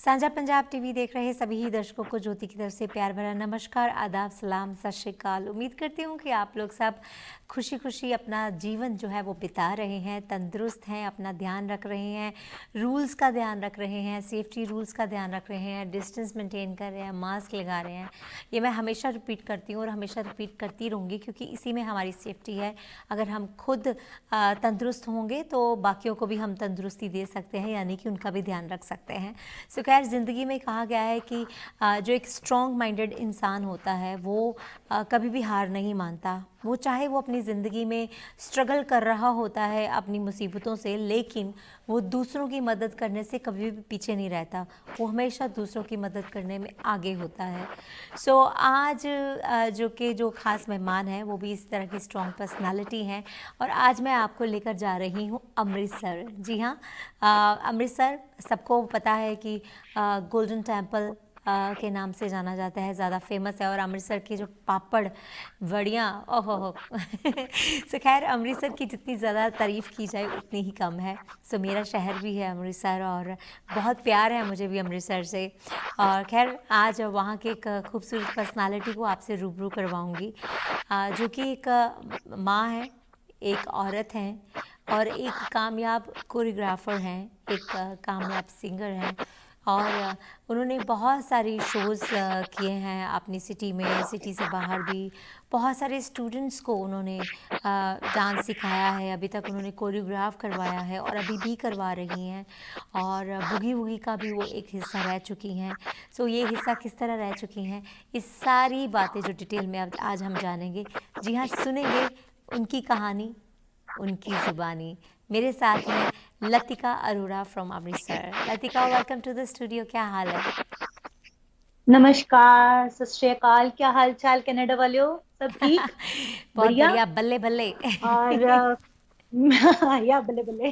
साझा पंजाब टीवी देख रहे सभी ही दर्शकों को ज्योति की तरफ से प्यार भरा नमस्कार, आदाब, सलाम, सत श्री अकाल। उम्मीद करती हूँ कि आप लोग सब खुशी खुशी अपना जीवन जो है वो बिता रहे हैं, तंदुरुस्त हैं, अपना ध्यान रख रहे हैं, रूल्स का ध्यान रख रहे हैं, सेफ्टी रूल्स का ध्यान रख रहे हैं, डिस्टेंस मेंटेन कर रहे हैं, मास्क लगा रहे हैं। ये मैं हमेशा रिपीट करती हूँ और हमेशा रिपीट करती रहूँगी, क्योंकि इसी में हमारी सेफ्टी है। अगर हम खुद तंदुरुस्त होंगे तो बाकियों को भी हम तंदुरुस्ती दे सकते हैं, यानी कि उनका भी ध्यान रख सकते हैं। सो खैर, ज़िंदगी में कहा गया है कि जो एक स्ट्रॉन्ग माइंडेड इंसान होता है वो कभी भी हार नहीं मानता। वो चाहे वो अपनी ज़िंदगी में स्ट्रगल कर रहा होता है अपनी मुसीबतों से, लेकिन वो दूसरों की मदद करने से कभी भी पीछे नहीं रहता। वो हमेशा दूसरों की मदद करने में आगे होता है। सो आज जो ख़ास मेहमान हैं वो भी इस तरह की स्ट्रॉन्ग पर्सनालिटी हैं, और आज मैं आपको लेकर जा रही हूँ अमृतसर। जी हाँ, अमृतसर सबको पता है कि गोल्डन टेम्पल के नाम से जाना जाता है, ज़्यादा फेमस है। और अमृतसर की जो पापड़ वड़ियाँ, ओहो हो सो खैर, अमृतसर की जितनी ज़्यादा तारीफ़ की जाए उतनी ही कम है। सो मेरा शहर भी है अमृतसर, और बहुत प्यार है मुझे भी अमृतसर से। और खैर, आज वहाँ के एक खूबसूरत पर्सनालिटी को आपसे रूबरू करवाऊँगी, जो कि एक माँ है, एक औरत हैं, और एक कामयाब कोरियोग्राफर हैं, एक कामयाब सिंगर हैं। और उन्होंने बहुत सारी शोज़ किए हैं अपनी सिटी में, सिटी से बाहर भी। बहुत सारे स्टूडेंट्स को उन्होंने डांस सिखाया है, अभी तक उन्होंने कोरियोग्राफ करवाया है और अभी भी करवा रही हैं। और बूगी वूगी का भी वो एक हिस्सा रह चुकी हैं। सो ये हिस्सा किस तरह रह चुकी हैं, इस सारी बातें जो डिटेल में अब आज हम जानेंगे। जी हाँ, सुनेंगे उनकी कहानी, उनकी ज़ुबानी। मेरे साथ हैं Latika Arora from Amritsar. Latika, welcome to the studio. क्या हाल है? नमस्कार, सत श्री अकाल। क्या हाल चाल कनाडा वाले हो? सब ठीक? बहुत बढ़िया। बढ़िया, बल्ले बल्ले। और या बल्ले बल्ले।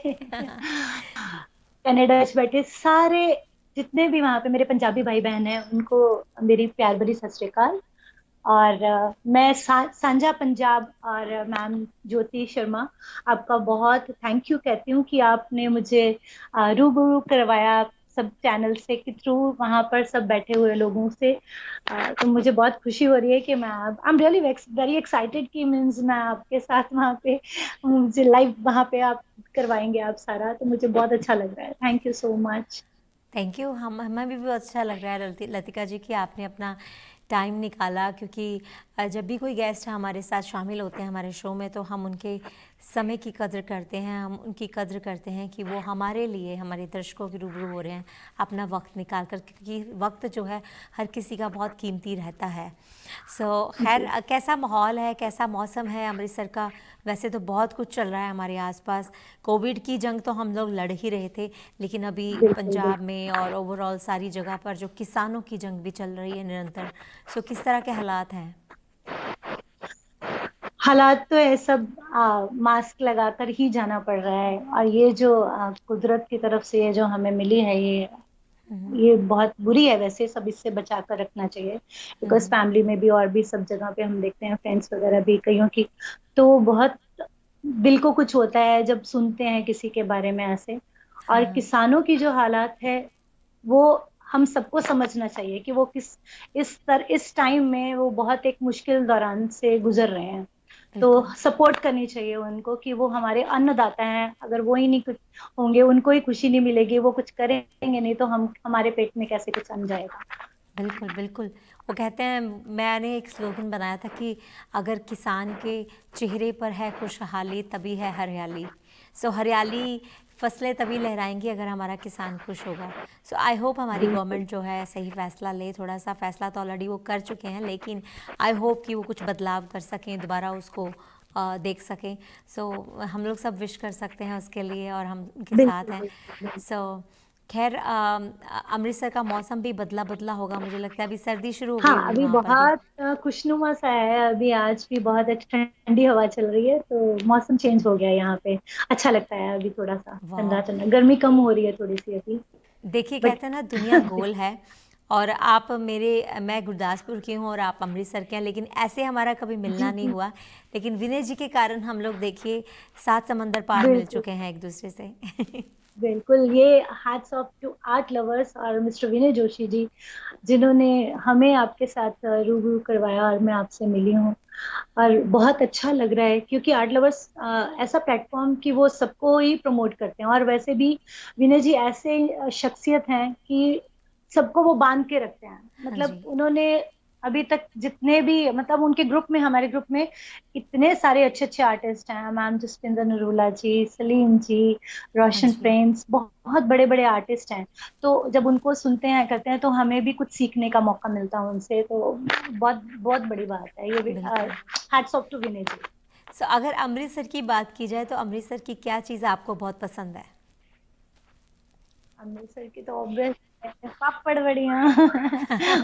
कनाडा में बैठे सारे जितने भी वहां पे मेरे पंजाबी भाई बहन हैं उनको मेरी प्यार भरी सत श्री अकाल। और मैं सांझा पंजाब और मैम ज्योति शर्मा, आपका बहुत थैंक यू कहती हूँ कि आपने मुझे रूबरू करवाया सब चैनल से के थ्रू वहां पर सब बैठे हुए लोगों से। तो मुझे बहुत खुशी हो रही है कि मैं I am really very excited कि मीन्स मैं आपके साथ वहां पे मुझे लाइव वहां पे आप करवाएंगे आप सारा, तो मुझे बहुत अच्छा लग रहा है। Thank you so much. Thank you. हम हमें भी बहुत अच्छा लग रहा है लतिका जी कि आपने अपना टाइम निकाला, क्योंकि जब भी कोई गेस्ट हमारे साथ शामिल होते हैं हमारे शो में, तो हम उनके समय की कद्र करते हैं, हम उनकी कद्र करते हैं कि वो हमारे लिए, हमारे दर्शकों के रूबरू हो रहे हैं अपना वक्त निकाल कर, क्योंकि वक्त जो है हर किसी का बहुत कीमती रहता है। सो खैर, जी कैसा माहौल है, कैसा मौसम है अमृतसर का? वैसे तो बहुत कुछ चल रहा है हमारे आसपास। कोविड की जंग तो हम लोग लड़ ही रहे थे, लेकिन अभी बिल्कुल पंजाब बिल्कुल। में और ओवरऑल सारी जगह पर जो किसानों की जंग भी चल रही है निरंतर। सो किस तरह के हालात हैं? हालात तो है सब, मास्क लगाकर ही जाना पड़ रहा है। और ये जो कुदरत की तरफ से ये जो हमें मिली है, ये बहुत बुरी है। वैसे सब इससे बचा कर रखना चाहिए, बिकॉज फैमिली में भी और भी सब जगह पे हम देखते हैं, फ्रेंड्स वगैरह भी कईयों की, तो बहुत दिल को कुछ होता है जब सुनते हैं किसी के बारे में ऐसे। और हाँ, किसानों की जो हालात है वो हम सबको समझना चाहिए कि वो इस टाइम में वो बहुत एक मुश्किल दौरान से गुजर रहे हैं। तो बिल्कुल। सपोर्ट करनी चाहिए उनको कि वो हमारे अन्नदाता हैं। अगर वो ही नहीं कुछ होंगे, उनको ही खुशी नहीं मिलेगी, वो कुछ करेंगे नहीं, तो हम हमारे पेट में कैसे कुछ अन्न जाएगा। बिल्कुल, बिल्कुल। वो कहते हैं, मैंने एक स्लोगन बनाया था कि अगर किसान के चेहरे पर है खुशहाली, तभी है हरियाली। सो हरियाली फसलें तभी लहराएंगी अगर हमारा किसान खुश होगा। सो आई होप हमारी बिल्कुल गवर्नमेंट जो है सही फ़ैसला ले। थोड़ा सा फ़ैसला तो ऑलरेडी वो कर चुके हैं, लेकिन आई होप कि वो कुछ बदलाव कर सकें, दोबारा उसको देख सकें। सो हम लोग सब विश कर सकते हैं उसके लिए, और हम उनके साथ बिल्कुल हैं। बिल्कुल बिल्कुल। सो खैर, अमृतसर का मौसम भी बदला बदला होगा, मुझे लगता है अभी सर्दी शुरू हो गई हाँ, होगी अभी वहाँ पर भी। बहुत खुशनुमा सा है। अभी आज भी बहुत अच्छी ठंडी हवा चल रही है, तो मौसम चेंज हो गया यहाँ पे। अच्छा लगता है अभी, थोड़ा सा ठंडा वाह। ठंडा, गर्मी कम हो रही है थोड़ी सी अभी। देखिए, बट कहते हैं ना, दुनिया गोल है। और आप मैं गुरदासपुर की हूँ और आप अमृतसर के हैं, लेकिन ऐसे हमारा कभी जी मिलना नहीं जी, हुआ। लेकिन विनय जी के कारण हम लोग, देखिए, 7 समंदर पार मिल बिल्कुल। चुके हैं एक दूसरे से। बिल्कुल, ये hats off to art lovers और मिस्टर विनय जोशी जी, जिन्होंने हमें आपके साथ रूबरू करवाया और मैं आपसे मिली हूँ। और बहुत अच्छा लग रहा है क्योंकि आर्ट लवर्स ऐसा प्लेटफॉर्म कि वो सबको ही प्रमोट करते हैं, और वैसे भी विनय जी ऐसे शख्सियत हैं कि सबको वो बांध के रखते हैं। हाँ मतलब जी। उन्होंने अभी तक जितने भी, मतलब उनके ग्रुप में, हमारे ग्रुप में इतने सारे अच्छे अच्छे आर्टिस्ट हैं, मैम जसपिंदर नरूला जी, सलीम जी, हाँ रोशन जी। प्रेम्स, बहुत बड़े बड़े आर्टिस्ट हैं। तो जब उनको सुनते हैं करते हैं तो हमें भी कुछ सीखने का मौका मिलता है उनसे, तो बहुत बहुत बड़ी बात है ये भी। बिल्कुल। हैट्स ऑफ टू विनय जी। सो अगर अमृतसर की बात की जाए तो अमृतसर की क्या चीज़ आपको बहुत पसंद है? अमृतसर की तो ऑब्वियस पापड़ बढ़िया।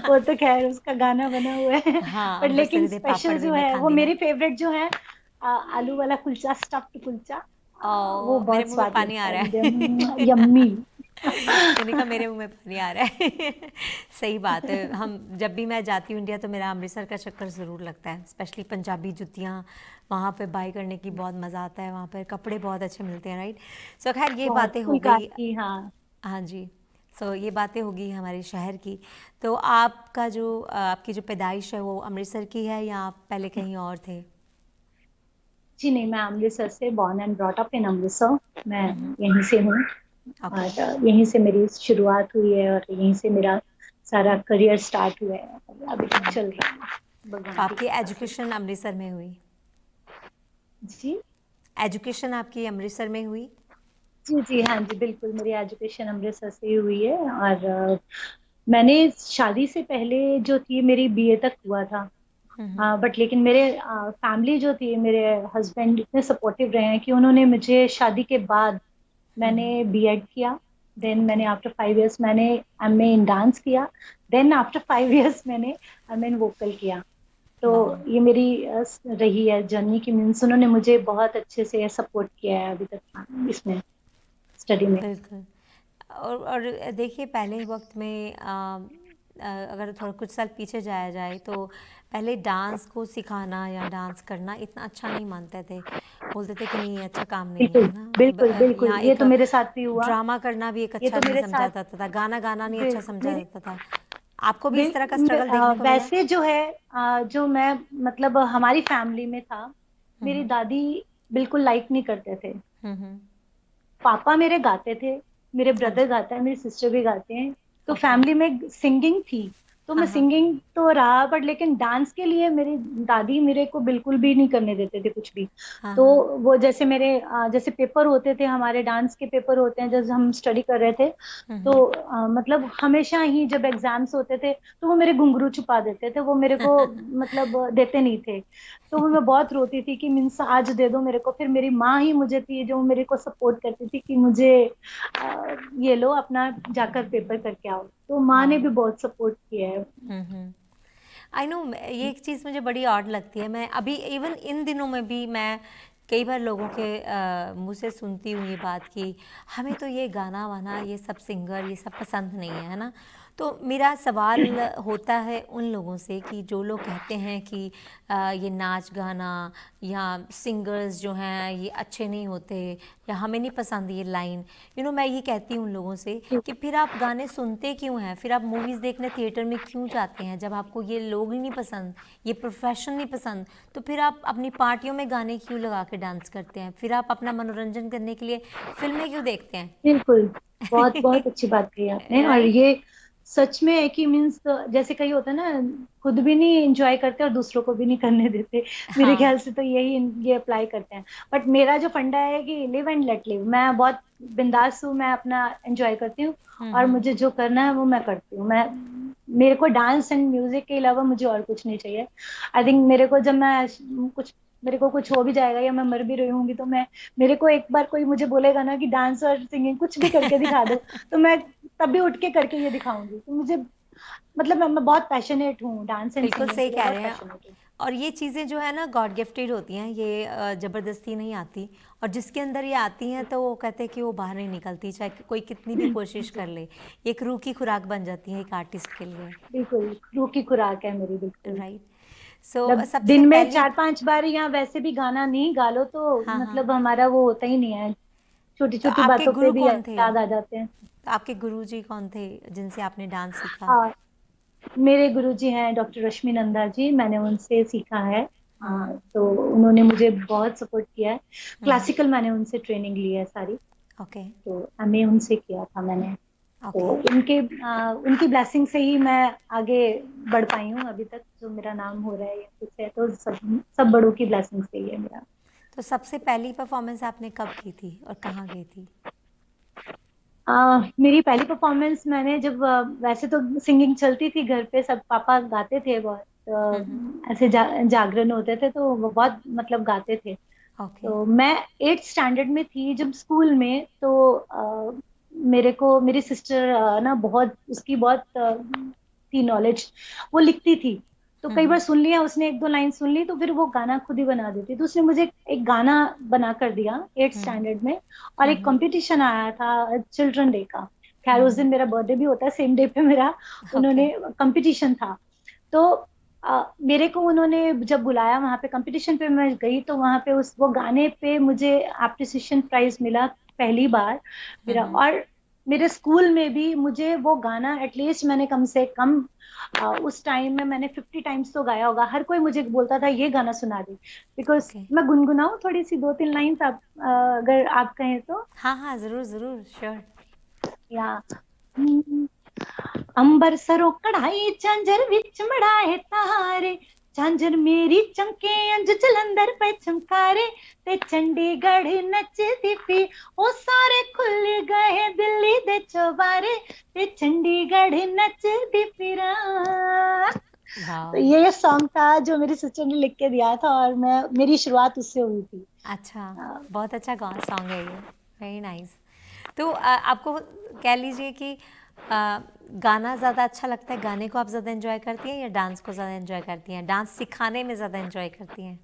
वो तो खैर उसका गाना बना हुआ है। हाँ, पर अमृतसरी लेकिन दे स्पेशल पापड़ भी जो मैं है वो खांदी ना। मेरी फेवरेट जो है, आलू वाला कुलचा, स्टफ्ड कुलचा। वो मेरे बहुत मुंह में स्वाद पानी आ लगता है रहा मुझे, है। यम्मी। मैंने कहा मेरे मुंह में पानी आ रहा है। सही बात है, हम जब भी मैं जाती हूँ इंडिया तो मेरा अमृतसर का चक्कर ज़रूर लगता है, स्पेशली पंजाबी जुतियाँ वहाँ पे बाई करने की बहुत मज़ा आता है, वहाँ पर कपड़े बहुत अच्छे मिलते हैं, राइट। सो खैर ये बहुत बातें हो गई। फुलकारी, हाँ। हाँ जी। सो ये बातें होगी हमारे शहर की। तो आपका जो आपकी जो पैदाइश है वो अमृतसर की है या आप पहले कहीं और थे? जी नहीं, मैं अमृतसर से born and brought up in Amritsar. मैं हम्म। यहीं से हूँ। ओके। और यहीं से मेरी शुरुआत हुई है और यहीं से मेरा सारा करियर स्टार्ट हुआ है और अभी तक चल रहा है तो भगवान की आपकी कृपा से। एजुकेशन अमृतसर में हुई? जी एजुकेशन आपकी अमृतसर में हुई? जी जी, हाँ जी, बिल्कुल मेरी एजुकेशन अमृतसर से ही हुई है। और मैंने शादी से पहले जो थी मेरी बीए तक हुआ था। बट लेकिन मेरे फैमिली जो थी, मेरे हस्बैंड इतने सपोर्टिव रहे हैं कि उन्होंने मुझे शादी के बाद, मैंने बीएड किया। Then okay. मैंने आफ्टर 5 इयर्स मैंने एमए इन डांस किया। देन आफ्टर 5 इयर्स मैंने एमए इन वोकल किया। तो वाह। ये मेरी रही है जर्नी की मीन्स, उन्होंने मुझे बहुत अच्छे से सपोर्ट किया है अभी तक इसमें, स्टडी में। बिल्कुल। और देखिए पहले वक्त में अगर थोड़ा कुछ साल पीछे जाया जाए तो पहले डांस को सिखाना या डांस करना इतना अच्छा नहीं मानते थे, बोलते थे कि नहीं ये अच्छा काम नहीं बिल्कुल है ना। बिल्कुल बिल्कुल, यहाँ ये एक तो मेरे साथ भी हुआ। ड्रामा करना भी एक ये अच्छा तो नहीं मेरे समझा साथ जाता था, गाना गाना नहीं अच्छा बिल्कुल समझा मेरी जाता था। आपको भी इस तरह का स्ट्रगल देखने को मिला है? वैसे जो है, जो मैं, मतलब हमारी फैमिली में था, मेरी हम्म। दादी बिल्कुल लाइक नहीं करते थे। हम्म। पापा मेरे गाते थे, मेरे हाँ ब्रदर जी। गाता है, मेरी सिस्टर भी गाते हैं। तो ओके। फैमिली में सिंगिंग थी, तो हाँ मैं हाँ। सिंगिंग तो रहा, बट लेकिन डांस के लिए मेरी दादी मेरे को बिल्कुल भी नहीं करने देते थे कुछ भी। हाँ तो हाँ। वो जैसे मेरे जैसे पेपर होते थे, हमारे डांस के पेपर होते हैं जब हम स्टडी कर रहे थे, तो मतलब हमेशा ही जब एग्जाम्स होते थे तो वो मेरे घुंघरू छुपा देते थे, वो मेरे को मतलब देते नहीं थे। तो मैं बहुत रोती थी कि मीन्स आज दे दो मेरे को। फिर मेरी माँ ही मुझे थी जो मेरे को सपोर्ट करती थी कि मुझे ये लो अपना जाकर पेपर करके आओ। तो माँ ने भी हाँ। बहुत सपोर्ट किया है। आई नो, ये एक चीज़ मुझे बड़ी ऑड लगती है, मैं अभी इवन इन दिनों में भी मैं कई बार लोगों के मुंह से सुनती हूँ ये बात कि हमें तो ये गाना वाना ये सब सिंगर ये सब पसंद नहीं है, है ना। तो मेरा सवाल होता है उन लोगों से कि जो लोग कहते हैं कि ये नाच गाना या सिंगर्स जो हैं ये अच्छे नहीं होते या हमें नहीं पसंद ये लाइन, मैं ये कहती हूँ उन लोगों से कि फिर आप गाने सुनते क्यों हैं, फिर आप मूवीज़ देखने थिएटर में क्यों जाते हैं जब आपको ये लोग ही नहीं पसंद, ये प्रोफेशन नहीं पसंद। तो फिर आप अपनी पार्टियों में गाने क्यों लगा के डांस करते हैं, फिर आप अपना मनोरंजन करने के लिए फिल्में क्यों देखते हैं? बिल्कुल, बहुत बहुत अच्छी बात कही आपने। और राइट। ये सच में है कि मीन्स जैसे कहीं होता है ना, खुद भी नहीं एंजॉय करते और दूसरों को भी नहीं करने देते। मेरे हाँ। ख्याल से तो यही ये अप्लाई करते हैं। बट मेरा जो फंडा है कि लिव एंड लेट लिव, मैं बहुत बिंदास हूँ, मैं अपना एंजॉय करती हूँ और मुझे जो करना है वो मैं करती हूँ। मैं, मेरे को डांस एंड म्यूजिक के अलावा मुझे और कुछ नहीं चाहिए। आई थिंक मेरे को जब मैं कुछ, मेरे को कुछ हो भी जाएगा या मैं मर भी रही होंगी तो मैं, मेरे को एक बार कोई मुझे बोलेगा ना कि डांस और सिंगिंग कुछ भी करके दिखा दो, तो मैं तब भी उठ के करके ये दिखाऊंगी। तो मुझे, मतलब मैं बहुत पैशनेट हूँ, डांस एंड बिल्कुल सिंगिंग सही के लिए कह बहुत रहे हैं। पैशनेट हूँ। और ये चीज़ें जो है ना गॉड गिफ्टेड होती हैं, ये ज़बरदस्ती नहीं आती। और जिसके अंदर ये आती हैं तो वो कहते हैं कि वो बाहर नहीं निकलती, चाहे कोई कितनी भी कोशिश जी, कर ले। ये एक रूह की खुराक बन जाती है एक आर्टिस्ट के लिए। बिल्कुल रूह की खुराक है मेरी, बिल्कुल। राइट। सो मतलब सबसे दिन में पहली। 4-5 बार या वैसे भी गाना नहीं गा लो तो हाँ हाँ। मतलब हमारा वो होता ही नहीं है, छोटी तो छोटी आपके बातों पे गुरु भी कौन थे? याद आ जाते हैं। तो आपके गुरुजी कौन थे जिनसे आपने डांस सीखा? आ, मेरे गुरुजी हैं डॉक्टर रश्मि नंदा जी, मैंने उनसे सीखा है। हम्म। तो उन्होंने मुझे बहुत सपोर्ट किया है। हम्म। क्लासिकल मैंने उनसे ट्रेनिंग ली है सारी। ओके। तो हमें उनसे किया था मैंने। तो ओके। उनकी ब्लेसिंग से ही मैं आगे बढ़ पाई हूँ अभी तक, जो मेरा नाम हो रहा है या कुछ है, तो सब बड़ों की ब्लेसिंग से ही है मेरा। तो सबसे पहली परफॉर्मेंस आपने कब की थी और कहाँ की थी? मेरी पहली परफॉर्मेंस मैंने जब वैसे तो सिंगिंग चलती थी घर पे, सब पापा गाते थे बहुत। हम्म। ऐसे जागरण होते थे तो वो बहुत मतलब गाते थे। ओके। तो मैं 8th स्टैंडर्ड में थी जब स्कूल में, तो मेरे को मेरी सिस्टर ना बहुत उसकी बहुत थी नॉलेज, वो लिखती थी। तो कई बार हम्म। सुन लिया उसने, एक दो लाइन सुन ली तो फिर वो गाना खुद ही बना देती। तो उसने मुझे एक गाना बना कर दिया एट्थ हम्म। स्टैंडर्ड में। और एक हम्म। कंपटीशन आया था चिल्ड्रन डे का। खैर उस हम्म। दिन मेरा बर्थडे भी होता है, सेम डे पे मेरा ओके। उन्होंने कंपटीशन था। तो मेरे को उन्होंने जब बुलाया वहां पे कंपटीशन पे, मैं गई तो वहां पे उस वो गाने पे मुझे एप्रिसिएशन प्राइज मिला पहली बार मेरा। हम्म। और मेरे स्कूल में भी मुझे वो गाना एटलीस्ट मैंने कम से कम उस टाइम में मैंने 50 टाइम्स तो गाया होगा। हर कोई मुझे बोलता था ये गाना सुना दे। Because okay. मैं गुनगुनाऊं थोड़ी सी 2-3 लाइन्स, आप अगर आप कहें तो। हाँ हाँ, ज़रूर ज़रूर, श्योर। या अंबर सरो कढ़ाई झांझर विच मड़ाए तारे, झांझर मेरी चमके अंज जलंधर पे चमकारे, ते चंडीगढ़ नचदी पी ओ सारे खुल गए दिल्ली दे चौबारे, ते चंडीगढ़ नचदी फिरा। तो वाह। ये सॉन्ग था जो मेरी सिस्टर ने लिख के दिया था, और मैं मेरी शुरुआत उससे हुई थी। अच्छा, बहुत अच्छा सॉन्ग है ये। Very nice. तो आपको कह लीजिए कि गाना ज़्यादा अच्छा लगता है, गाने को आप ज़्यादा एंजॉय करती हैं या डांस को ज़्यादा एंजॉय करती हैं? डांस सिखाने में ज़्यादा एंजॉय करती हैं?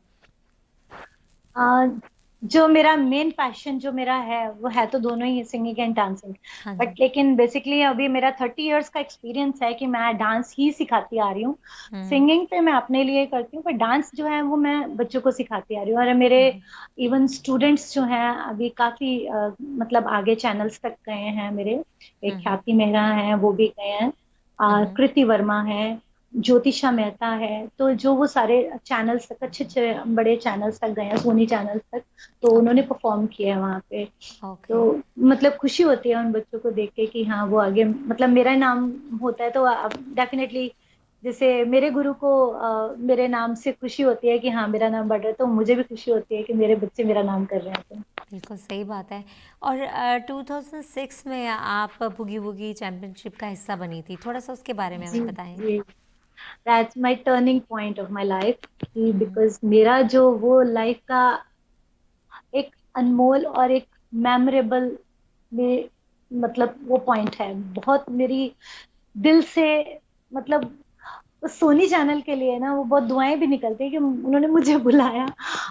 आ, जो मेरा मेन पैशन जो मेरा है वो है तो दोनों ही, सिंगिंग एंड डांसिंग। हाँ बट जी। लेकिन बेसिकली अभी मेरा 30 इयर्स का एक्सपीरियंस है कि मैं डांस ही सिखाती आ रही हूँ। हम्म। सिंगिंग पे मैं अपने लिए करती हूँ, पर डांस जो है वो मैं बच्चों को सिखाती आ रही हूँ। और मेरे इवन स्टूडेंट्स जो हैं अभी काफी मतलब आगे चैनल्स तक गए हैं मेरे। एक हम्म। ख्याति मेहरा हैं, वो भी गए हैं। हम्म। कृति वर्मा है, ज्योतिषा मेहता है। तो जो वो सारे चैनल्स तक, अच्छे अच्छे बड़े चैनल्स तक गए हैं, सोनी चैनल्स तक। तो ओके। उन्होंने परफॉर्म किया है वहां पे। ओके। तो मतलब खुशी होती है उन बच्चों को देख के कि हाँ वो आगे मतलब मेरा नाम होता है। तो डेफिनेटली जैसे मेरे गुरु को मेरे नाम से खुशी होती है कि हाँ मेरा नाम बढ़ रहा है, तो मुझे भी खुशी होती है कि मेरे बच्चे मेरा नाम कर रहे हैं। बिल्कुल सही बात है। और 2006 में आप बुगी वुगी चैम्पियनशिप का हिस्सा बनी थी, थोड़ा सा उसके बारे में जी हमें बताएं। जी, that's my turning point of my life. Hmm. Because मेरा जो वो लाइफ का एक अनमोल और एक मेमोरेबल में मतलब वो पॉइंट है बहुत मेरी दिल से। मतलब उस सोनी चैनल के लिए ना वो बहुत दुआएं भी निकलती है कि उन्होंने मुझे बुलाया।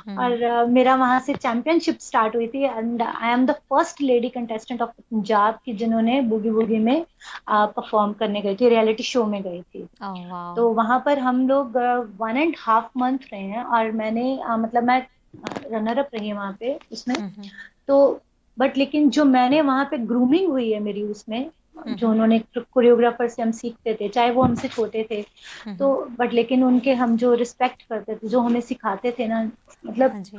हम्म। और मेरा वहां से चैंपियनशिप स्टार्ट हुई थी, and I am the first lady contestant of Punjab की जिन्होंने बूगी वूगी में परफॉर्म करने गई थी, रियलिटी शो में गई थी। ओह वाह। तो वहां पर हम लोग 1.5 मंथ रहे हैं, और मैंने मतलब मैं रनर अप रही वहां पे उसमें। हम्म। तो बट लेकिन जो मैंने वहां पे ग्रूमिंग हुई है मेरी उसमें, जो हम्म। उन्होंने कोरियोग्राफर से हम सीखते थे, चाहे वो हमसे छोटे थे। तो हम्म। बट लेकिन उनके हम जो रिस्पेक्ट करते थे, जो हमें सिखाते थे ना, मतलब हाँ जी।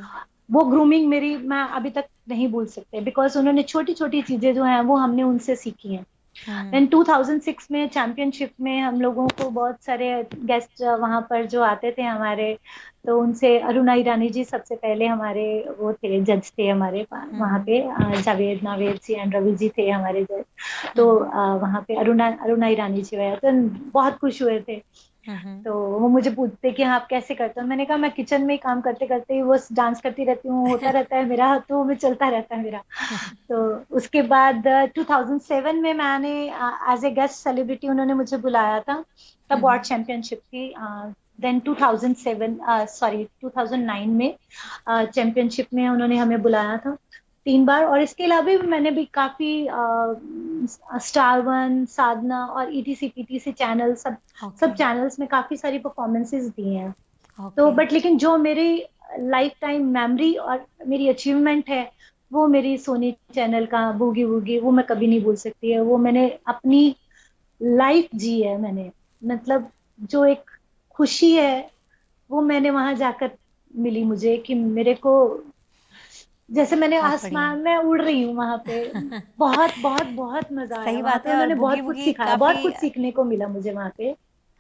वो ग्रूमिंग मेरी मैं अभी तक नहीं भूल सकते। बिकॉज उन्होंने छोटी छोटी चीजें जो हैं वो हमने उनसे सीखी हैं। हम्म। देन 2006 में चैंपियनशिप में हम लोगों को बहुत सारे गेस्ट वहां पर जो आते थे हमारे, तो उनसे अरुणा ईरानी जी सबसे पहले हमारे वो थे, जज थे हमारे वहां हम्म। पे। जावेद नावेद जी एंड रवि जी थे हमारे जज। तो हम्म। वहां पे अरुणा अरुणा ईरानी जी आए तो बहुत खुश हुए थे। हम्म। तो वो मुझे पूछते कि हाँ आप कैसे करते हो। मैंने कहा मैं किचन में ही काम करते करते ही वो डांस करती रहती हूँ, होता रहता है मेरा, तो वो चलता रहता है मेरा। तो उसके बाद 2007 में मैंने एज ए गेस्ट सेलिब्रिटी उन्होंने मुझे बुलाया था, तब वर्ल्ड हम्म। चैंपियनशिप थी। देन 2007 सॉरी 2009 में चैंपियनशिप में उन्होंने हमें बुलाया था 3 बार। और इसके अलावा भी मैंने भी काफी स्टार वन, साधना और ईटीसी पीटीसी चैनल, सब सब ओके। चैनल्स में काफी सारी परफॉर्मेंसेस दी हैं। तो ओके। बट लेकिन जो मेरी लाइफ टाइम मेमोरी और मेरी अचीवमेंट है वो मेरी सोनी चैनल का बूगी वूगी वो मैं कभी नहीं भूल सकती है। वो मैंने अपनी लाइफ जी है मैंने, मतलब जो एक खुशी है वो मैंने वहां जाकर मिली मुझे, कि मेरे को जैसे मैंने बहुत बढ़िया। आसमान में उड़ रही हूँ वहां पे। बहुत बहुत बहुत मजा आया सही वहां बात पे, है। और उन्होंने बूगी बहुत कुछ वूगी सिखाया, बहुत काफ़ी, कुछ सीखने को मिला मुझे वहां पे।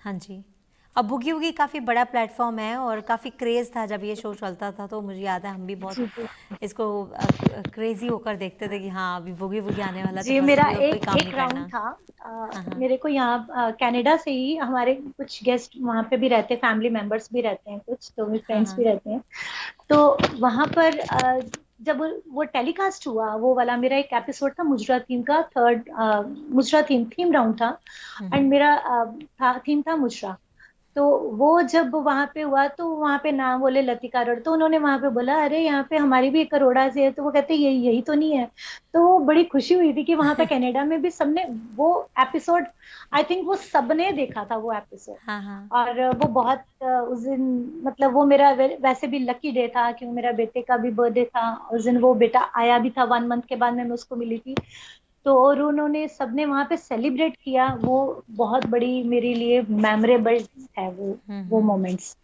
हाँ जी। अब बूगी वूगी काफ़ी बड़ा प्लेटफॉर्म है और काफ़ी क्रेज़ था जब ये शो चलता था, तो मुझे याद है हम भी बहुत जी जी। इसको क्रेज़ी होकर देखते थे कि हाँ अभी बूगी वूगी आने वाला है, तो जी बस मेरा अभी और कोई एक काम एक नहीं राउंड करना। था। हाँ हाँ। मेरे को यहाँ कनाडा से ही हमारे कुछ गेस्ट वहां पे भी रहते हैं, फैमिली मेंबर्स भी रहते हैं, कुछ तो मेरे हाँ फ्रेंड्स भी हाँ। रहते हैं। तो वहां पर जब वो टेलीकास्ट हुआ वो वाला, मेरा एक एपिसोड था मुजरा थीम का, थर्ड मुजरा थीम थीम राउंड था। एंड मेरा थीम था मुजरा। तो वो जब वहां पे हुआ तो वहां पे नाम बोले लतिका अरोड़ा, तो उन्होंने वहां पे बोला अरे यहाँ पे हमारी भी एक अरोड़ा से है, तो वो कहते यही यही तो नहीं है। तो वो बड़ी खुशी हुई थी कि वहां पे कनाडा में भी सबने वो एपिसोड, आई थिंक वो सबने देखा था वो एपिसोड। हाँ हाँ। और वो बहुत उस दिन, मतलब वो मेरा वैसे भी लकी डे था, क्योंकि मेरा बेटे का भी बर्थडे था उस दिन, वो बेटा आया भी था 1 मंथ के बाद मैं उसको मिली थी। तो और उन्होंने सबने वहां पे सेलिब्रेट किया, वो बहुत बड़ी मेरे लिए मेमोरेबल है वो मोमेंट्स।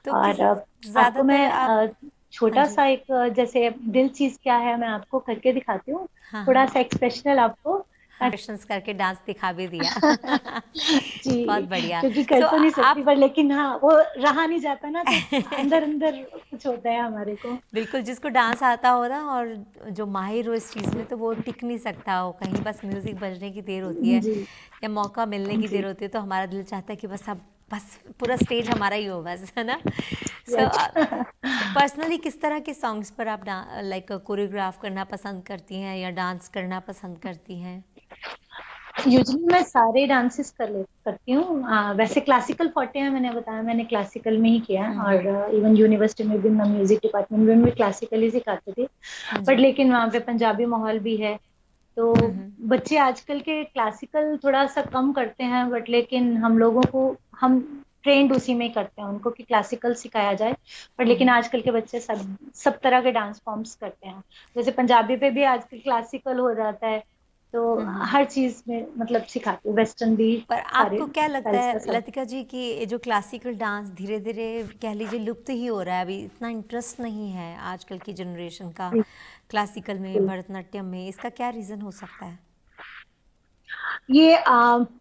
तो किस, और आपको ज़्यादातर मैं आप, हाँ छोटा जी। सा एक जैसे दिल चीज क्या है मैं आपको करके दिखाती हूँ, हाँ थोड़ा हाँ। सा एक्सप्रेशनल आपको। हाँ, क्वेश्चंस करके डांस दिखा भी दिया। जी, बहुत बढ़िया। क्योंकि कर सो तो नहीं सकती आप, पर लेकिन हाँ वो रहा नहीं जाता ना, तो अंदर अंदर कुछ होता है हमारे को। बिल्कुल, जिसको डांस आता हो ना और जो माहिर हो इस चीज़ में, तो वो टिक नहीं सकता हो कहीं, बस म्यूज़िक बजने की देर होती है जी या मौका मिलने की जी। देर होती है, तो हमारा दिल चाहता है कि बस अब, बस पूरा स्टेज हमारा ही हो बस, है ना? So yes. पर्सनली किस तरह के सॉन्ग्स पर आप लाइक कोरियोग्राफ करना पसंद करती हैं या डांस करना पसंद करती हैं? यूजुअली मैं सारे डांसेस करती हूँ। वैसे क्लासिकल 40 है, मैंने बताया मैंने क्लासिकल में ही किया है, और इवन यूनिवर्सिटी में भी मैं म्यूजिक डिपार्टमेंट में भी क्लासिकल ही सिखाती थी। हाँ बट जी। लेकिन वहाँ पे पंजाबी माहौल भी है, तो बच्चे आजकल के क्लासिकल थोड़ा सा कम करते हैं, बट लेकिन हम लोगों को, हम ट्रेंड उसी में ही करते हैं उनको कि क्लासिकल सिखाया जाए। पर लेकिन आजकल के बच्चे सब सब तरह के डांस फॉर्म्स करते हैं, जैसे पंजाबी पे भी आजकल क्लासिकल हो जाता है। तो हर चीज में मतलब सिखाती हूँ, वेस्टर्न भी, पर सारे आपको क्या लगता स्टाइल्स का है सब। लतिका जी कि ये जो क्लासिकल डांस धीरे धीरे कह लीजिए लुप्त ही हो रहा है, अभी इतना इंटरेस्ट नहीं है आजकल की जनरेशन का क्लासिकल में, भरतनाट्यम में, इसका क्या रीज़न हो सकता है? ये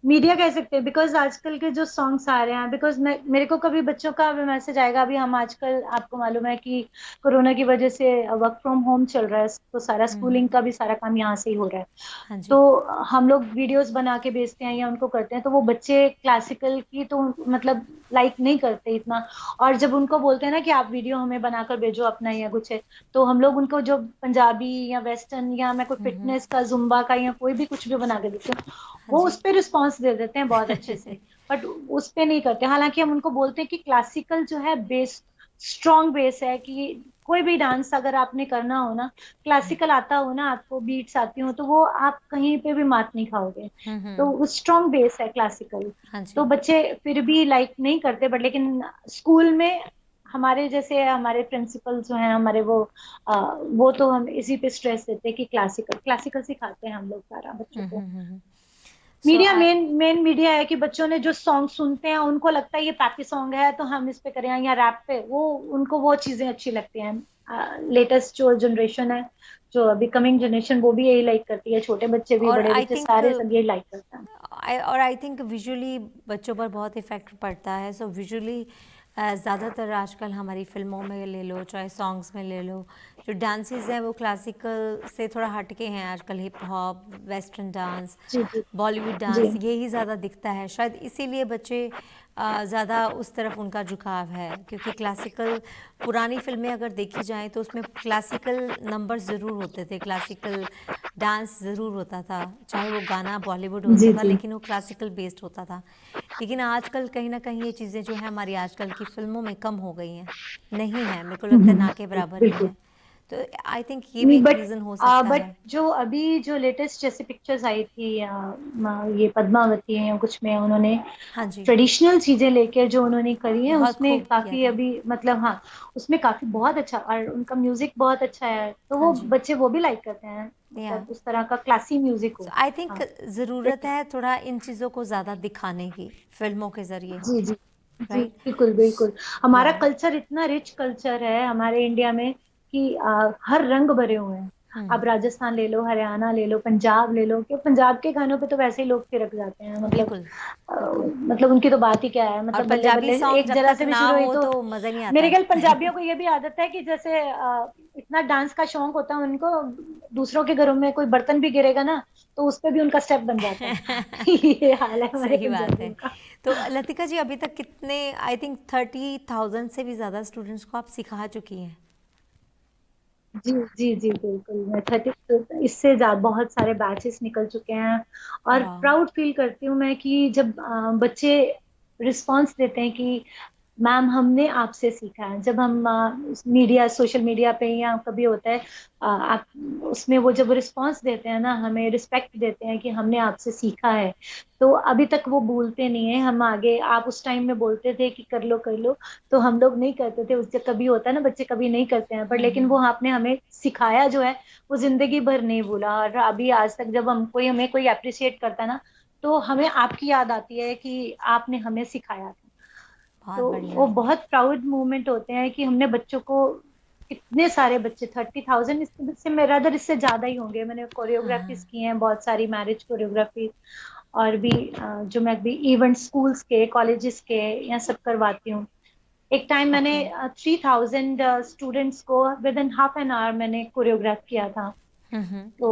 मीडिया कह सकते हैं, बिकॉज आजकल के जो सॉन्ग्स आ रहे हैं, बिकॉज मेरे को कभी बच्चों का भी मैसेज आएगा, अभी हम आजकल आपको मालूम है कि कोरोना की वजह से वर्क फ्रॉम होम चल रहा है, तो सारा स्कूलिंग का भी सारा काम यहाँ से ही हो रहा है। हाँ जी। तो हम लोग वीडियोस बना के भेजते हैं या उनको करते हैं, तो वो बच्चे क्लासिकल की तो मतलब लाइक नहीं करते इतना। और जब उनको बोलते हैं ना कि आप वीडियो हमें बनाकर भेजो अपना या कुछ है, तो हम लोग उनको जो पंजाबी या वेस्टर्न या मैं कोई फिटनेस का जुम्बा का या कोई भी कुछ भी बना के देती हूँ, हाँ वो जी। उस पे रिस्पॉन्स दे देते हैं बहुत अच्छे से। बट उस पे नहीं करते, हालांकि हम उनको बोलते हैं कि क्लासिकल जो है बेस, स्ट्रॉन्ग बेस है, कि कोई भी डांस अगर आपने करना हो ना, क्लासिकल आता हो ना, आपको बीट्स आती हो, तो वो आप कहीं पे भी मात नहीं खाओगे। तो वो स्ट्रॉन्ग बेस है क्लासिकल। हाँ तो जी। बच्चे फिर भी लाइक नहीं करते, बट लेकिन स्कूल में हमारे जैसे हमारे प्रिंसिपल जो हैं हमारे, वो तो हम इसी पे स्ट्रेस देते हैं कि क्लासिकल क्लासिकल सिखाते हैं हम लोग सारा बच्चों को। सो मीडिया, मेन मेन मीडिया है कि बच्चों ने जो सॉन्ग सुनते हैं उनको लगता है ये पैपी सॉन्ग है तो हम इस पे करें, या रैप पे, वो उनको वो चीजें अच्छी लगती हैं। लेटेस्ट जो जनरेशन है, जो अभी कमिंग जनरेशन, वो भी यही लाइक करती है, छोटे बच्चे भी और बड़े आई बच्चे थिंक, सारे सब यही लाइक करते हैं। आई थिंक विजुअली बच्चों पर बहुत इफ़ेक्ट पड़ता है। सो विजुअली ज़्यादातर आजकल हमारी फिल्मों में ले लो चाहे सॉन्ग्स में ले लो, जो डांसेस हैं वो क्लासिकल से थोड़ा हटके हैं आजकल, हिप हॉप, वेस्टर्न डांस, जी जी बॉलीवुड जी। डांस, यही ज़्यादा दिखता है, शायद इसीलिए बच्चे ज़्यादा उस तरफ उनका झुकाव है, क्योंकि क्लासिकल पुरानी फिल्में अगर देखी जाएं तो उसमें क्लासिकल नंबर ज़रूर होते थे, क्लासिकल डांस ज़रूर होता था, चाहे वो गाना बॉलीवुड होता जी था जी। लेकिन वो क्लासिकल बेस्ड होता था। लेकिन आजकल कहीं ना कहीं ये चीज़ें जो है हमारी आजकल की फिल्मों में कम हो गई हैं, नहीं है, मेरे को लगता है ना के बराबर ही बिल्कुल। है। तो आई थिंक ये भी एक बट रीज़न हो सकता बट है। जो अभी जो लेटेस्ट जैसे पिक्चर्स आई थी ये पद्मावती है या कुछ में उन्होंने हाँ जी, ट्रेडिशनल चीजें लेकर जो उन्होंने करी है बहुत उसमें खूब किया काफी था। अभी मतलब हाँ उसमें काफी बहुत अच्छा और उनका म्यूजिक बहुत अच्छा है तो हाँ वो जी, बच्चे वो भी लाइक करते हैं या मतलब उस तरह का क्लासी म्यूजिक सो हो। आई थिंक हाँ ज़रूरत है थोड़ा इन चीज़ों को ज़्यादा दिखाने की, फ़िल्मों के ज़रिए, जी जी जी राइट? बिल्कुल बिल्कुल। हमारा या कल्चर इतना रिच कल्चर है हमारे इंडिया में कि हर रंग भरे हुए हैं। हुँ, आप राजस्थान ले लो हरियाणा ले लो पंजाब ले लो कि पंजाब के गानों पे तो वैसे ही लोग थिरक जाते हैं मतलब बिल्कुल, बिल्कुल। मतलब उनकी तो बात ही क्या है और मतलब बल्ले पंजाबी बल्ले सॉन्ग एक जब जरा तक से भी ना शुरू हुई हो तो तो मज़ा नहीं मेरे आता। ख्याल पंजाबियों को ये भी आदत है कि जैसे इतना डांस का शौक होता है उनको दूसरों के घरों में कोई बर्तन भी गिरेगा ना तो उस पे भी उनका स्टेप बन जाता है ये हाल है हमारे सही बात है। पंजाबियों का। तो लतिका जी अभी तक कितने आई थिंक 30,000 से भी ज़्यादा स्टूडेंट्स को आप सिखा चुकी हैं। जी जी जी बिल्कुल मैं 30 इससे ज्यादा बहुत सारे बैचेस निकल चुके हैं और वाह! प्राउड फील करती हूँ मैं कि जब बच्चे रिस्पॉन्स देते हैं कि मैम हमने आपसे सीखा है जब हम मीडिया सोशल मीडिया पे या कभी होता है आप उसमें वो जब रिस्पॉन्स देते हैं ना हमें रिस्पेक्ट देते हैं कि हमने आपसे सीखा है तो अभी तक वो भूलते नहीं है हम आगे आप उस टाइम में बोलते थे कि कर लो तो हम लोग नहीं करते थे उससे कभी होता है ना बच्चे कभी नहीं करते हैं पर हुँ, लेकिन हुँ। वो आपने हमें सिखाया जो है वो जिंदगी भर नहीं भूला और अभी आज तक जब हम कोई हमें कोई अप्रिशिएट करता है ना तो हमें आपकी याद आती है कि आपने हमें सिखाया था। बहुत तो वो बढ़िया। बहुत प्राउड मोमेंट होते हैं कि हमने बच्चों को कितने सारे बच्चे 30,000 इससे मेरा अदर इससे ज्यादा ही होंगे मैंने हाँ, कोरियोग्राफीज हाँ। की हैं बहुत सारी मैरिज कोरियोग्राफी और भी जो मैं भी इवेंट स्कूल्स के कॉलेजेस के या सब करवाती हूँ। एक टाइम मैंने ओके। 3,000 स्टूडेंट्स को with in half an hour मैंने कोरियोग्राफ किया था। हुँ, हुँ। तो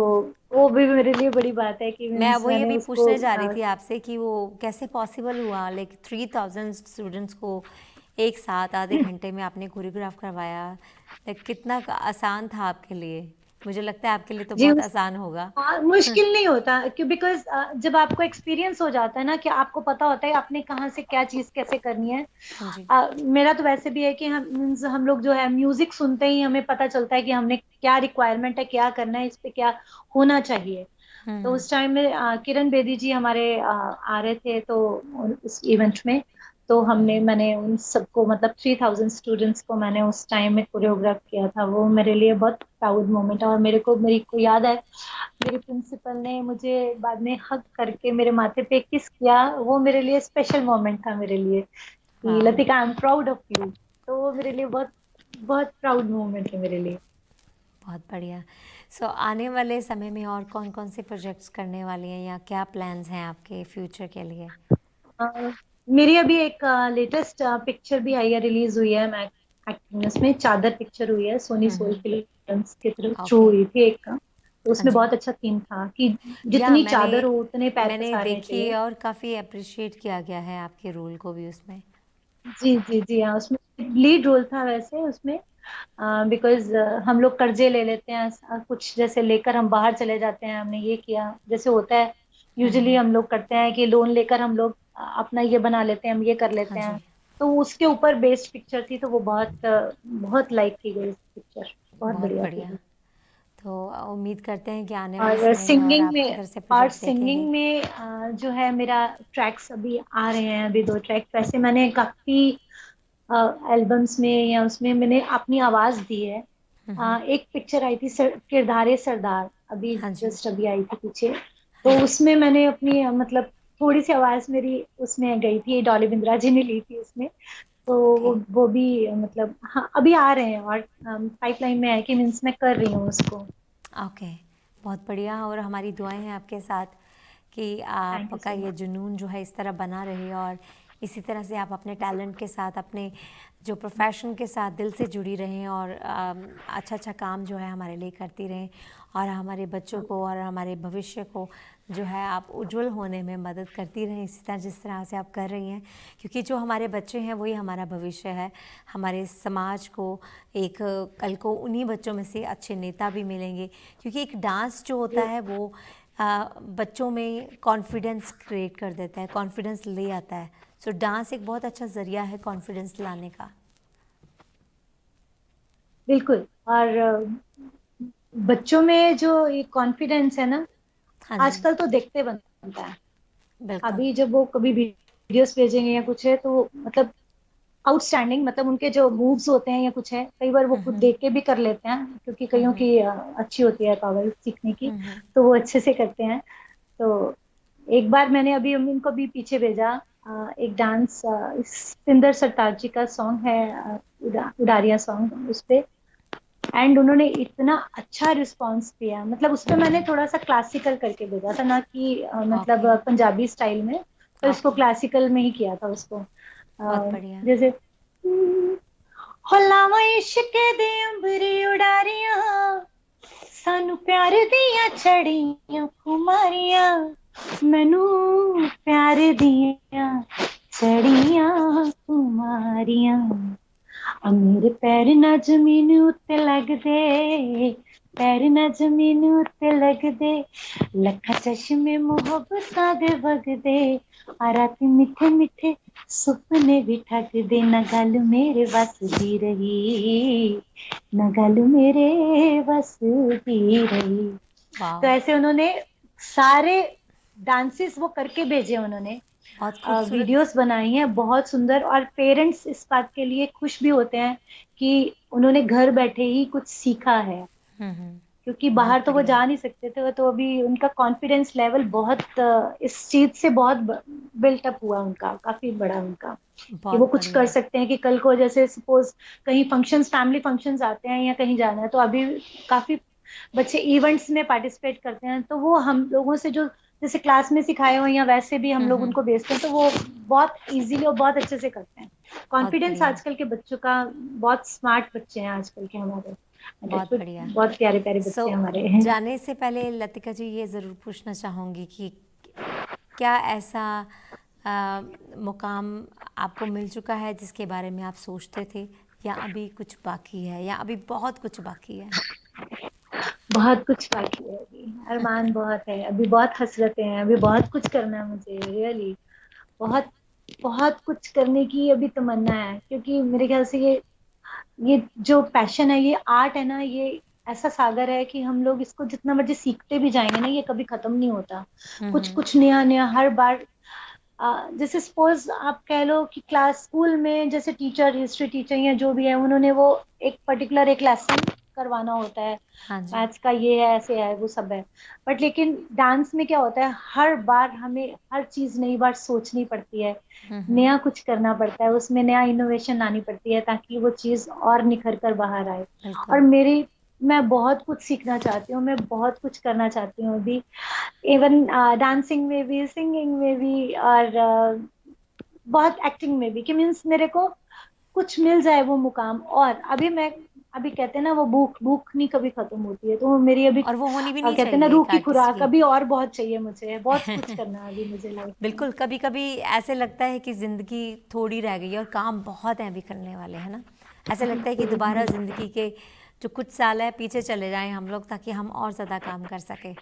वो भी मेरे लिए बड़ी बात है कि मैं मीन्स वही मैंने अभी उसको पूछने जा रही थी आपसे कि वो कैसे पॉसिबल हुआ लाइक 3000 स्टूडेंट्स को एक साथ आधे घंटे में आपने कोरियोग्राफ करवाया लाइक कितना आसान था आपके लिए। मुझे लगता है आपके लिए तो जी बहुत आसान होगा। हाँ मुश्किल नहीं होता क्यों बिकॉज जब आपको एक्सपीरियंस हो जाता है ना कि आपको पता होता है आपने कहाँ से क्या चीज कैसे करनी है। हाँ जी। मेरा तो वैसे भी है कि हम लोग जो है म्यूजिक सुनते ही हमें पता चलता है कि हमने क्या रिक्वायरमेंट है क्या करना है इस पे क्या होना चाहिए। तो हुँ, उस टाइम में किरण बेदी जी हमारे आ रहे थे तो उस इवेंट में तो मैंने उन सबको मतलब 3,000 स्टूडेंट्स को मैंने उस टाइम में कोरियोग्राफ किया था वो मेरे लिए बहुत प्राउड मोमेंट है और मेरे को याद है मेरी प्रिंसिपल ने मुझे बाद में हग करके मेरे माथे पे किस किया वो मेरे लिए स्पेशल मोमेंट था मेरे लिए कि वाह! Latika I am proud of you तो वो मेरे लिए बहुत बहुत प्राउड मोमेंट है मेरे लिए। बहुत बढ़िया। सो आने वाले समय में और कौन-कौन से प्रोजेक्ट्स करने वाली हैं या क्या प्लान्स हैं आपके फ्यूचर के लिए? अ, मेरी अभी एक लेटेस्ट पिक्चर भी आई है रिलीज हुई है मैं एक्टिंग में उसमें चादर पिक्चर हुई है सोनी हुँ, सोल हुँ। फिल्म्स के थ्रू ओके। हुई थी एक का तो हाँ उसमें जी। बहुत अच्छा थीम था कि या जितनी चादर हो उतने पैर मैंने पसारने देखी चाहिए। है और काफ़ी एप्रिशिएट किया गया है आपके रोल को भी उसमें। जी जी जी हाँ उसमें लीड रोल था वैसे उसमें बिकॉज हम लोग कर्जे ले लेते हैं कुछ जैसे लेकर हम बाहर चले जाते हैं हमने ये किया जैसे होता है हुँ, यूजुअली हुँ। हम लोग करते हैं कि लोन लेकर हम लोग अपना ये बना लेते हैं हम ये कर हाँ लेते हैं। जी, तो उसके ऊपर बेस्ड पिक्चर थी तो वो बहुत बहुत लाइक की गई पिक्चर बहुत बहुत बढ़िया थी बढ़िया। तो उम्मीद करते हैं कि आने वाले और समय में और सिंगिंग आपकी में तरफ से और प्रोजेक्ट देखेंगे। सिंगिंग में जो है मेरा ट्रैक्स अभी आ रहे हैं अभी 2 ट्रैक वैसे मैंने काफी एल्बम्स में या उसमें मैंने अपनी आवाज दी है। एक पिक्चर आई थी किरदारे सरदार अभी हाँ जी, जस्ट अभी आई थी पीछे हाँ तो जी। उसमें मैंने अपनी मतलब थोड़ी सी आवाज मेरी उसमें गई थी डॉली बिंद्रा जी ने ली थी उसमें। तो ओके, वो भी मतलब हाँ अभी आ रहे हैं और पाइपलाइन में है कि मीन्स मैं कर रही हूँ उसको। ओके। बहुत बढ़िया और हमारी दुआएँ हैं आपके साथ कि थैंक यू आपका सो ये मच। जुनून जो है इस तरह बना रहे और इसी तरह से आप अपने टैलेंट के साथ अपने जो प्रोफेशन के साथ दिल से जुड़ी रहें और अच्छा-अच्छा काम जो है हमारे लिए करती रहें और हमारे बच्चों को और हमारे भविष्य को जो है आप उज्जवल होने में मदद करती रहें इसी तरह जिस तरह से आप कर रही हैं क्योंकि जो हमारे बच्चे हैं वही हमारा भविष्य है। हमारे समाज को एक कल को उन्हीं बच्चों में से अच्छे नेता भी मिलेंगे क्योंकि एक डांस जो होता है वो बच्चों में कॉन्फिडेंस क्रिएट कर देता है, कॉन्फिडेंस ले आता है। सो डांस एक बहुत अच्छा ज़रिया है कॉन्फिडेंस लाने का। बिल्कुल। और बच्चों में जो ये कॉन्फिडेंस है ना, हाँ जी, आजकल तो देखते बनता है। बिल्कुल। अभी जब वो कभी वीडियोस भेजेंगे या कुछ है तो मतलब आउटस्टैंडिंग, मतलब उनके जो मूव्स होते हैं या कुछ है, कई बार वो हुँ, खुद हुँ। देख के भी कर लेते हैं, क्योंकि हुँ, कईयों हुँ। की अच्छी होती है पावर सीखने की, हुँ, हुँ। तो वो अच्छे से करते हैं। तो एक बार मैंने अभी उनको भी पीछे भेजा, एक डांस, सिंदर सरताज जी का सॉन्ग है, उडारिया सॉन्ग उस पे, एंड उन्होंने इतना अच्छा रिस्पांस दिया, मतलब उस पे मैंने हुँ, थोड़ा सा क्लासिकल करके भेजा था, ना कि मतलब ओके, पंजाबी स्टाइल में, तो इसको ओके। क्लासिकल में ही किया था उसको। बहुत बढ़िया। जैसे हो लावां इश्क दे अंबरी उडारियां, सानू प्यार दियां छड़ियां खुमारियां, मैनू प्यार दियां छड़ियां खुमारियां, आ मेरे पैर ना जमीन उत्ते लगदे, पैर ना जमीन उत्ते लगदे, लखा चश्मे मोहब्बतां दे वगदे, आ राती मिठे मिठे सुपने भी ठगदे, ना गल मेरे बस दी रही, ना गल मेरे बस दी रही। तो वाओ! ऐसे उन्होंने सारे डांसेस वो करके भेजे उन्होंने, बहुत खूबसूरत। वीडियोस बनाई हैं बहुत सुंदर, और पेरेंट्स इस बात के लिए खुश भी होते हैं कि उन्होंने घर बैठे ही कुछ सीखा है, हुँ, हुँ। क्योंकि बाहर बहुत तो वो बढ़िया, जा नहीं सकते थे, तो अभी उनका कॉन्फिडेंस लेवल बहुत इस चीज से बहुत बिल्ट अप हुआ उनका, काफी बड़ा उनका, कि वो बहुत कुछ कर बढ़िया। सकते हैं, कि कल को जैसे सपोज कहीं फंक्शंस, फैमिली फंक्शंस आते हैं या कहीं जाना है, तो अभी काफी बच्चे इवेंट्स में पार्टिसिपेट करते हैं, तो वो हम लोगों से जो जैसे क्लास में सिखाए हो या वैसे भी हम हुँ, लोग हुँ। उनको भेजते हैं, तो वो बहुत इजीली और बहुत अच्छे से करते हैं। बहुत कॉन्फिडेंस बढ़िया, आजकल के बच्चों का, बहुत स्मार्ट बच्चे हैं आजकल के हमारे, बहुत टचवुड, बढ़िया। बहुत प्यारे प्यारे सो बच्चे हमारे हैं। जाने से पहले लतिका जी ये ज़रूर पूछना चाहूँगी कि क्या ऐसा मुकाम आपको मिल चुका है जिसके बारे में आप सोचते थे, या अभी कुछ बाकी है, या अभी बहुत कुछ बाकी है? बहुत कुछ बाकी है, अभी अरमान बहुत है, अभी बहुत हसरतें हैं, अभी बहुत कुछ करना है मुझे, रियली बहुत बहुत कुछ करने की अभी तमन्ना है, क्योंकि मेरे ख्याल से ये जो पैशन है, ये आर्ट है ना, ये ऐसा सागर है कि हम लोग इसको जितना मर्जी सीखते भी जाएंगे ना, ये कभी खत्म नहीं होता। हुँ, कुछ हुँ। कुछ नया नया हर बार, जैसे सपोज आप कह लो कि क्लास स्कूल में जैसे टीचर, हिस्ट्री टीचर या जो भी है, उन्होंने वो एक पर्टिकुलर एक लेसन करवाना होता है, हाँ जी। मैथ्स का ये है, ऐसे है, वो सब है, बट लेकिन डांस में क्या होता है, हर बार हमें हर चीज नई बार सोचनी पड़ती है, हुँ, हुँ। नया कुछ करना पड़ता है, उसमें नया इनोवेशन लानी पड़ती है, ताकि वो चीज और निखर कर बाहर आए। और बिल्कुल। मैं बहुत कुछ सीखना चाहती हूँ, मैं बहुत कुछ करना चाहती हूँ अभी, इवन डांसिंग में भी, सिंगिंग में भी, और बहुत एक्टिंग में भी, कि मीन्स मेरे को कुछ मिल जाए वो मुकाम, और अभी कहते हैं ना, वो भूख भूख नहीं कभी खत्म होती है, तो वो मेरी अभी और वो होनी भी नहीं कहते हैं ना, चाहिए रूह एक की आर्टिस्ट खुराक की। अभी और बहुत चाहिए मुझे, बहुत कुछ करना है अभी मुझे लाइफ में। बिल्कुल, कभी-कभी ऐसे लगता है कि ज़िंदगी थोड़ी रह गई है और काम बहुत हैं अभी करने वाले, है ना? ऐसे लगता है कि बिल्कुल दोबारा बिल्कुल। ज़िंदगी के जो कुछ साल है पीछे चले जाएँ हम लोग, ताकि हम और ज़्यादा काम कर सकें।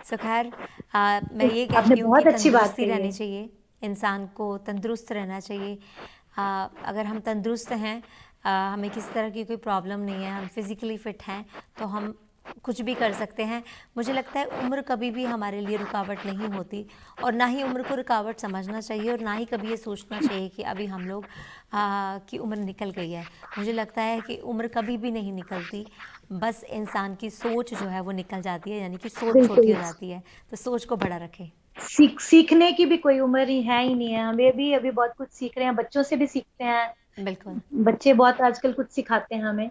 सो खैर, मैं ये आपने कहती हूँ कि बहुत अच्छी बात तंदुरुस्ती कही है। रहनी चाहिए, इंसान को तंदुरुस्त रहना चाहिए। अगर हम तंदुरुस्त हैं, हमें किसी तरह की कोई प्रॉब्लम नहीं है, हम फिज़िकली फ़िट हैं, तो हम कुछ भी कर सकते हैं। मुझे लगता है उम्र कभी भी हमारे लिए रुकावट नहीं होती, और ना ही उम्र को रुकावट समझना चाहिए, और ना ही कभी ये सोचना चाहिए कि अभी हम लोग की उम्र निकल गई है। मुझे लगता है कि उम्र कभी भी नहीं निकलती, बस इंसान की सोच जो है वो निकल जाती है, यानी कि सोच छोटी बिल्कुल। हो जाती है। तो सोच को बड़ा रखें। सीखने की भी कोई उम्र ही है ही नहीं है, हमें भी अभी बहुत कुछ सीख रहे हैं, बच्चों से भी सीखते हैं, बिल्कुल, बच्चे बहुत आजकल कुछ सिखाते हैं हमें,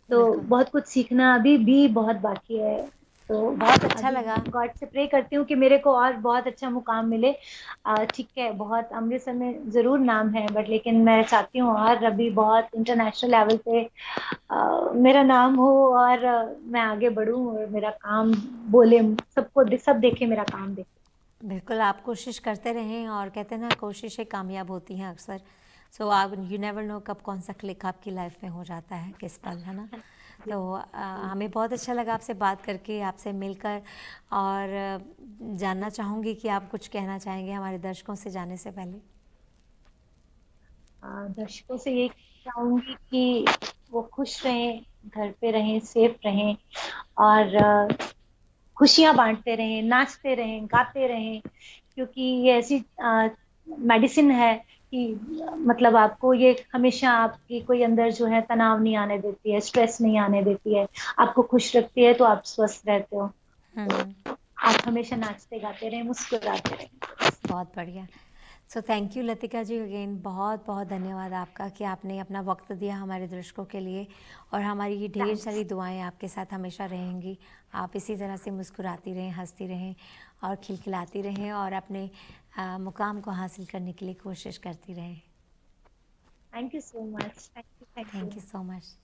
तो बिल्कुल। बहुत कुछ सीखना अभी भी बहुत बाकी है। तो बहुत अच्छा अभी लगा। गॉड से प्रे करती हूँ कि मेरे को और बहुत अच्छा मुकाम मिले। ठीक है, बहुत अमृतसर में जरूर नाम है, बट लेकिन मैं चाहती हूँ और अभी बहुत इंटरनेशनल लेवल पे मेरा नाम हो, और मैं आगे बढ़ूं और मेरा काम बोले, सब देखे मेरा काम देखे। बिल्कुल, आप कोशिश करते रहें, और कहते हैं ना, कोशिशें कामयाब होती हैं अक्सर। सो आप यू नेवर नो कब कौन सा क्लिक आपकी लाइफ में हो जाता है, किस पल, है ना? तो हमें बहुत अच्छा लगा आपसे बात करके, आपसे मिलकर, और जानना चाहूँगी कि आप कुछ कहना चाहेंगे हमारे दर्शकों से जाने से पहले? दर्शकों से ये चाहूंगी कि वो खुश रहें, घर पे रहें, सेफ रहें और खुशियां बांटते रहें, नाचते रहें, गाते रहें, क्योंकि ये ऐसी मेडिसिन है कि मतलब आपको ये हमेशा आपकी कोई अंदर जो है तनाव नहीं आने देती है, स्ट्रेस नहीं आने देती है, आपको खुश रखती है, तो आप स्वस्थ रहते हो। तो हम्म। आप हमेशा नाचते गाते रहें, मुस्कुराते रहें। बहुत बढ़िया। So thank you Latika ji, again बहुत बहुत धन्यवाद आपका कि आपने अपना वक्त दिया हमारे दर्शकों के लिए, और हमारी ये ढेर थैंक्स। सारी दुआएं आपके साथ हमेशा रहेंगी। आप इसी तरह से मुस्कुराती रहें, हंसती रहें और खिलखिलाती रहें, और अपने मुकाम को हासिल करने के लिए कोशिश करती रहें। Thank you so much. Thank you, thank thank you. You so much.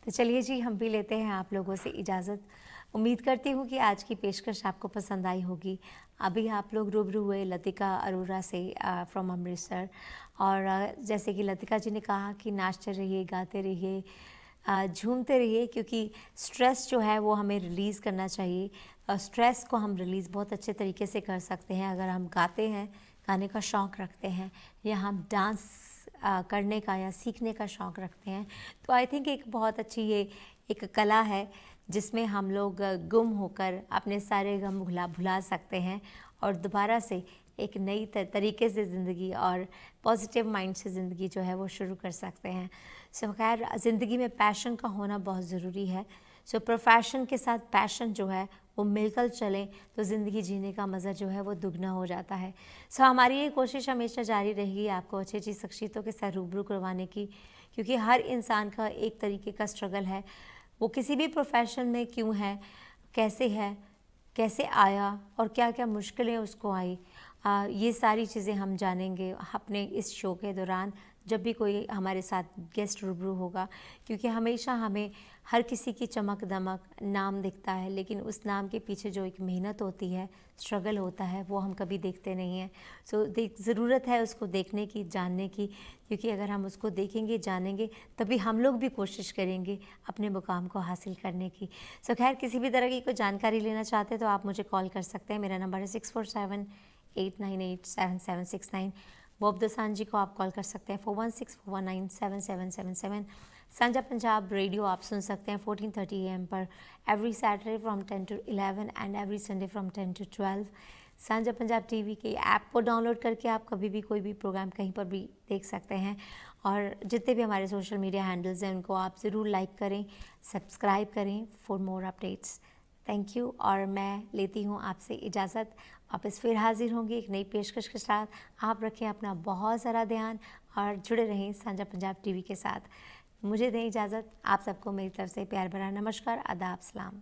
तो चलिए जी, हम भी लेते हैं आप लोगों से इजाज़त। उम्मीद करती हूँ कि आज की पेशकश आपको पसंद आई होगी। अभी आप लोग रूबरू हुए लतिका अरोरा से फ्रॉम अमृतसर, और जैसे कि लतिका जी ने कहा कि नाचते रहिए, गाते रहिए, झूमते रहिए, क्योंकि स्ट्रेस जो है वो हमें रिलीज़ करना चाहिए। और स्ट्रेस को हम रिलीज़ बहुत अच्छे तरीके से कर सकते हैं अगर हम गाते हैं, गाने का शौक़ रखते हैं, या हम डांस करने का या सीखने का शौक़ रखते हैं। तो आई थिंक एक बहुत अच्छी ये एक कला है जिसमें हम लोग गुम होकर अपने सारे गम भुला भुला सकते हैं, और दोबारा से एक नई तरीके से ज़िंदगी और पॉजिटिव माइंड से ज़िंदगी जो है वो शुरू कर सकते हैं। सो खैर, ज़िंदगी में पैशन का होना बहुत ज़रूरी है। सो प्रोफेशन के साथ पैशन जो है वो मिलकर चलें तो ज़िंदगी जीने का मज़ा जो है वो दुगना हो जाता है। सो हमारी ये कोशिश हमेशा जारी रहेगी आपको अच्छी अच्छी शख्सियतों के साथ रूबरू करवाने की, क्योंकि हर इंसान का एक तरीके का स्ट्रगल है। वो किसी भी प्रोफेशन में क्यों है, कैसे आया, और क्या क्या मुश्किलें उसको आई, ये सारी चीज़ें हम जानेंगे अपने इस शो के दौरान, जब भी कोई हमारे साथ गेस्ट रूबरू होगा। क्योंकि हमेशा हमें हर किसी की चमक दमक नाम दिखता है, लेकिन उस नाम के पीछे जो एक मेहनत होती है, स्ट्रगल होता है, वो हम कभी देखते नहीं हैं। सो ज़रूरत है उसको देखने की, जानने की, क्योंकि अगर हम उसको देखेंगे, जानेंगे, तभी हम लोग भी कोशिश करेंगे अपने मुकाम को हासिल करने की। सो खैर, किसी भी तरह की कोई जानकारी लेना चाहते हैं तो आप मुझे कॉल कर सकते हैं। मेरा नंबर है 6478987769। बोब दोसान जी को आप कॉल कर सकते हैं 4164197777। संजा पंजाब रेडियो आप सुन सकते हैं 1430 AM पर every Saturday from 10 to 11 and every Sunday from 10 to 12। Sanjha Punjab TV के ऐप को डाउनलोड करके आप कभी भी कोई भी प्रोग्राम कहीं पर भी देख सकते हैं, और जितने भी हमारे सोशल मीडिया हैंडल्स हैं उनको आप ज़रूर लाइक करें, सब्सक्राइब करें for more updates. Thank you, और मैं लेती हूँ आपसे इजाज़त। वापस फिर हाजिर होंगी एक नई पेशकश के साथ। आप रखें अपना बहुत सारा ध्यान और जुड़े रहें साझा पंजाब टीवी के साथ। मुझे दें इजाज़त। आप सबको मेरी तरफ से प्यार भरा नमस्कार, आदाब, सलाम।